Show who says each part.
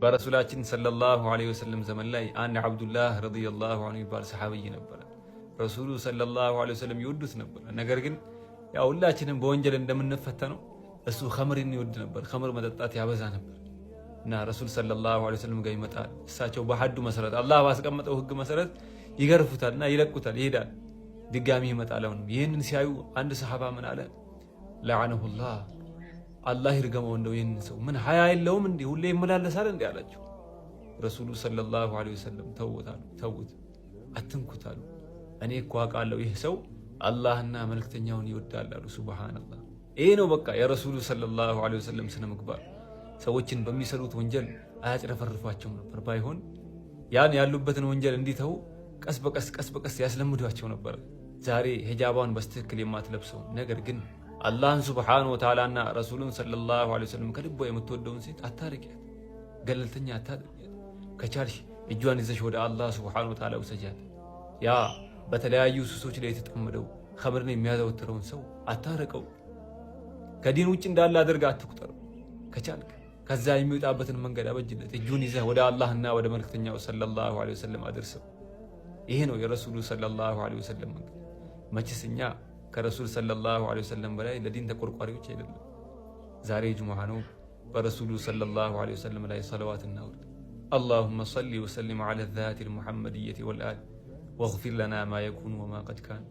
Speaker 1: برسولاتين صلى الله عليه وسلم زمن لاي أن عبد الله رضي الله عنه يبال صحابي نبر رسول صلى الله عليه وسلم يودس نبر نجرجن يا الله كنن بونجل عندما نفتنه السو خمر يود نبر خمر مدتات يا بزا نبر نا رسول صلى الله عليه وسلم جاي متعال ساتشو بحدو مسرات الله واسقمت وحق مسرات يغرفوتال نا يلقوتال يهدال دغامي يمطالون ይህንን ሲያዩ አንድ ሰሃባ ምን አለ لعنه الله الله ይርገመው እንደው ይህንን ሰው ምን ሀያ የለውም እንዴ ሁሌ ይመላለሳል እንዴ አላቸው ረሱሉ ሰለላሁ ዐለይሂ ወሰለም ተውት አትንኩታሉ እኔ እኮ አውቃለሁ ይህ ሰው አላህና መልእክተኛውን ይወዳል አሉ ሱብሃንአላህ ይሄ ነው በቃ የረሱሉ ሰለላሁ ዐለይሂ ወሰለም ስነ ምግባር ሰዎችን በሚሰሩት ወንጀል አያጭረፈርፏቸው ነበር ባይሆን ያን ያሉበትን ወንጀል እንዲተው ቀስ በቀስ ያስለምዷቸው ነበር ዛሬ ሂጃባን በስትክክል የማትለብሰው ነገር ግን አላህን ሱብሃነሁ ወተዓላና ረሱሉን ሰለላሁ ዐለይሂ ወሰለም ከልቧ የምትወደውን ሴት አታርቂያት ገለልተኛ አታድርጊያት ከቻልሽ እጇን ይዘሽ ወደ አላህ ሱብሃነሁ ወተዓላ ውሰጃት ያ በተለያዩ ሱሶች ላይ የተጠመደው ኸምርን የሚያዘወትረውን ሰው አታርቀው ከዲን ውጭ እንዳለ አድርጋ አትቁጠረው ከቻልክ ከዛ የሚወጣበትን መንገድ አበጅለት እጁን ይዘህ ወደ አላህና ወደ መልእክተኛው ሰለላሁ ዐለይሂ ወሰለም አድርሰው ይሄ ነው የረሱሉ ሰለላሁ ዐለይሂ ወሰለም መንገድ መችስ እኛ ከረሱል ሰለላሁ ዐለይሂ ወሰለም በላይ ለዲን ተቆርቋሪዎች አይደለም ዛሬ ጁሙዓ ነው በረሱሉ ሰለላሁ ዐለይሂ ወሰለም ላይ ሰለዋት እናውርድ اللهم صل وسلم على الذات المحمدية والآل واغفر لنا ما يكون وما قد كان